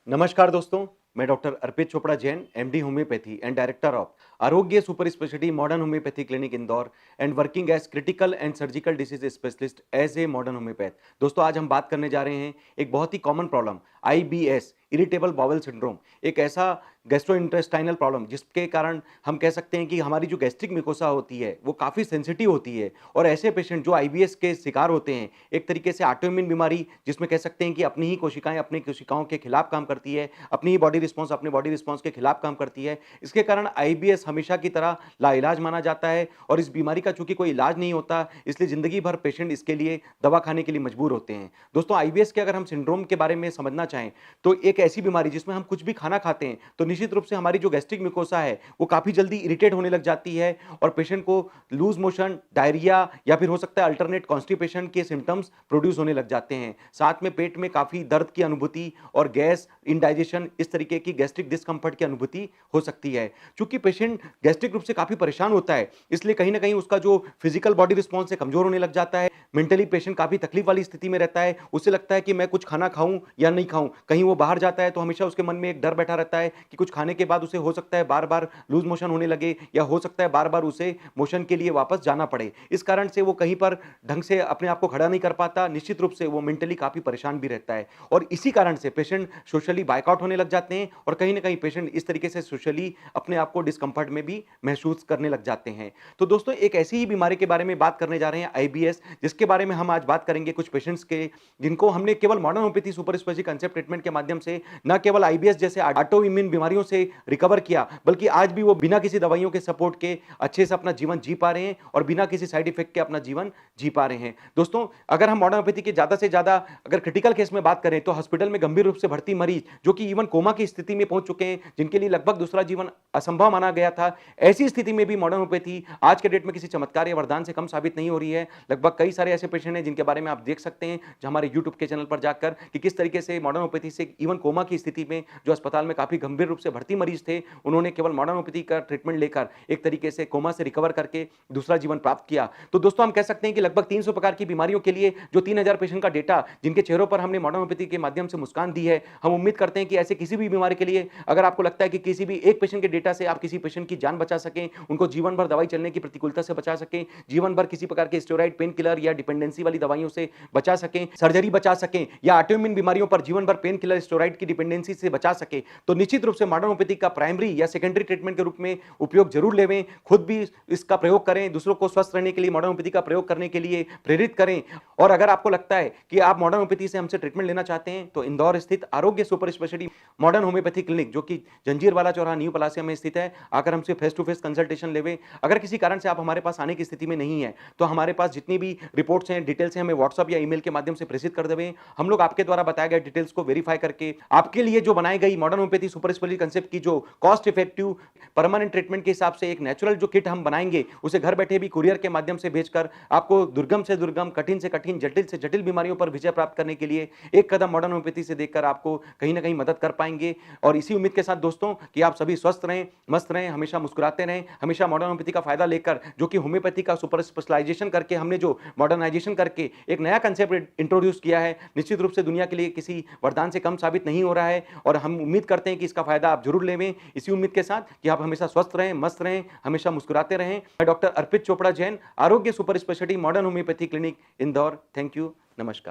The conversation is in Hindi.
नमस्कार दोस्तों, मैं doctor Arpit Chopra Jain, MD homeopathy and director of Arogya super speciality modern homeopathy clinic Indore and working as critical and surgical disease specialist as a modern homeopath. दोस्तों, आज हम बात करने जा रहे हैं एक बहुत ही common problem IBS, irritable bowel syndrome. एक ऐसा गैस्ट्रोइंटेस्टाइनल प्रॉब्लम जिसके कारण हम कह सकते हैं कि हमारी जो गैस्ट्रिक मिकोसा होती है वो काफ़ी सेंसिटिव होती है, और ऐसे पेशेंट जो आईबीएस के शिकार होते हैं, एक तरीके से ऑटोइम्यून बीमारी जिसमें कह सकते हैं कि अपनी ही कोशिकाएं अपनी कोशिकाओं के खिलाफ काम करती है, अपनी ही बॉडी रिस्पॉन्स अपने बॉडी रिस्पॉन्स के खिलाफ काम करती है। इसके कारण आईबीएस हमेशा की तरह लाइलाज माना जाता है, और इस बीमारी का चूंकि कोई इलाज नहीं होता, इसलिए जिंदगी भर पेशेंट इसके लिए दवा खाने के लिए मजबूर होते हैं। दोस्तों, आईबीएस के अगर हम सिंड्रोम के बारे में समझना चाहें तो एक ऐसी बीमारी जिसमें हम कुछ भी खाना खाते हैं तो निश्चित रूप से हमारी जो गैस्ट्रिक मिकोसा है वो काफी जल्दी इरिटेट होने लग जाती है, और पेशेंट को लूज मोशन, डायरिया या फिर हो सकता है अल्टरनेट कॉन्स्टिपेशन के सिम्टम्स प्रोड्यूस होने लग जाते हैं। साथ में पेट में काफी दर्द की अनुभूति और गैस, इंडाइजेशन, इस तरीके की गैस्ट्रिक डिस्कम्फर्ट की अनुभूति हो सकती है। चूंकि पेशेंट गैस्ट्रिक रूप से काफी परेशान होता है, इसलिए कहीं ना कहीं उसका जो फिजिकल बॉडी रिस्पॉन्स है कमजोर होने लग जाता है। मेंटली पेशेंट काफी तकलीफ वाली स्थिति में रहता है, उसे लगता है कि मैं कुछ खाना खाऊं या नहीं खाऊं। कहीं वो बाहर जाता है तो हमेशा उसके मन में एक डर बैठा रहता है कि कुछ खाने के बाद उसे हो सकता है बार बार लूज मोशन होने लगे, या हो सकता है बार बार उसे मोशन के लिए वापस जाना पड़े। इस कारण से वो कहीं पर ढंग से अपने आप को खड़ा नहीं कर पाता। निश्चित रूप से वो मेंटली काफी परेशान भी रहता है, और इसी कारण से पेशेंट सोशली बायकआउट होने लग जाते हैं, और कहीं ना कहीं पेशेंट इस तरीके से सोशली अपने आप को डिस्कंफर्ट में भी महसूस करने लग जाते हैं। तो दोस्तों, एक ऐसी ही बीमारी के बारे में बात करने जा रहे हैं, आईबीएस, जिसके बारे में हम आज बात करेंगे कुछ पेशेंट्स के जिनको हमने केवल modern homeopathy super speciality concept treatment के माध्यम से न केवल आईबीएस जैसे ऑटो इम्यून बीमारियों से रिकवर किया, बल्कि आज भी वो बिना किसी दवाइयों के सपोर्ट के अच्छे से अपना जीवन जी पा रहे हैं, और बिना किसी साइड इफेक्ट के अपना जीवन जी पा रहे हैं। दोस्तों, अगर हम मॉडर्न होम्योपैथी के ज्यादा से ज्यादा अगर क्रिटिकल केस में बात करें तो हॉस्पिटल में गंभीर रूप से भर्ती मरीज जो कि इवन कोमा की स्थिति में पहुंच चुके हैं, जिनके लिए लगभग दूसरा जीवन असंभव माना गया था, ऐसी स्थिति में भी मॉडर्न होम्योपैथी आज के डेट में किसी चमत्कार या वरदान से कम साबित नहीं हो रही है। लगभग कई सारे ऐसे पेशेंट हैं जिनके बारे में आप देख सकते हैं जो हमारे यूट्यूब के चैनल पर जाकर कि किस तरीके से मॉडर्न होम्योपैथी से इवन कोमा की स्थिति में जो अस्पताल में काफी गंभीर रूप से भर्ती मरीज थे, उन्होंने केवल मॉडर्न होम्योपैथी का ट्रीटमेंट लेकर एक तरीके से कोमा से रिकवर करके दूसरा जीवन प्राप्त किया। तो दोस्तों, हम कह सकते हैं कि लगभग 300 प्रकार की बीमारियों के लिए जो 3000 पेशेंट का डेटा जिनके चेहरों पर हमने मॉडर्न होम्योपैथी के माध्यम से मुस्कान दी है, हम उम्मीद करते हैं कि ऐसे किसी भी बीमारी के लिए अगर आपको लगता है कि किसी भी एक पेशेंट के डेटा से आप किसी पेशेंट की जान बचा सकें, उनको जीवन भर दवाई चलने की प्रतिकूलता से बचा सकें, जीवन भर किसी प्रकार के स्टेरॉइड, पेन किलर या डिपेंडेंसी वाली दवाइयों से बचा सकें, सर्जरी बचा सकें, या ऑटोइम्यून बीमारियों पर जीवन भर पेन किलर, स्टेरॉइड की डिपेंडेंसी से बचा सके, तो निश्चित रूप से मॉडर्न होम्योपैथी का प्राइमरी या सेकेंडरी ट्रीटमेंट के रूप में उपयोग जरूर लेवें। खुद भी इसका प्रयोग करें, दूसरों को स्वस्थ रहने के लिए मॉडर्न होम्योपैथी का प्रयोग करने के लिए प्रेरित करें। और अगर आपको लगता है कि आप मॉडर्न होम्योपैथी से हमसे ट्रीटमेंट लेना चाहते हैं तो इंदौर स्थित आरोग्य super speciality modern homeopathy clinic, जो कि जंजीरवाला चौराहा, न्यू पलासिया में स्थित है, आकर हमसे फेस टू फेस कंसल्टेशन लेवें। अगर किसी कारण से आप हमारे पास आने की स्थिति में नहीं है तो हमारे पास जितनी भी रिपोर्ट्स हैं, डिटेल्स हैं, हमें व्हाट्सएप या ईमेल के माध्यम से प्रेषित कर देवें। हम लोग आपके द्वारा बताए गए डिटेल्स को वेरीफाई करके आपके लिए जो बनाई गई modern homeopathy super speciality concept की जो कॉस्ट इफेक्टिव परमानेंट ट्रीटमेंट के हिसाब से एक नेचुरल जो किट हम बनाएंगे, उसे घर बैठे भी कुरियर के माध्यम से भेजकर आपको दुर्गम से दुर्गम, कठिन से कठिन, जटिल से जटिल बीमारियों पर विजय प्राप्त करने के लिए एक कदम मॉडर्न होम्योपैथी से देखकर आपको कहीं ना कहीं मदद कर पाएंगे। और इसी उम्मीद के साथ दोस्तों कि आप सभी स्वस्थ रहें, मस्त रहें, हमेशा मुस्कुराते रहें, हमेशा मॉडर्न होम्योपैथी का फायदा लेकर, जो कि होम्योपैथी का सुपर स्पेशलाइजेशन करके हमने जो मॉडर्नाइजेशन करके एक नया कंसेप्ट इंट्रोड्यूस किया है, निश्चित रूप से दुनिया के लिए किसी वरदान से कम साबित नहीं हो रहा है, और हम उम्मीद करते हैं कि इसका फायदा आप जरूर लेवें। इसी उम्मीद के साथ कि आप हमेशा स्वस्थ रहें, मस्त रहें, हमेशा मुस्कुराते रहें। मैं डॉक्टर अर्पित चोपड़ा जैन, आरोग्य super speciality modern homeopathy clinic Indore. Thank you, नमस्कार।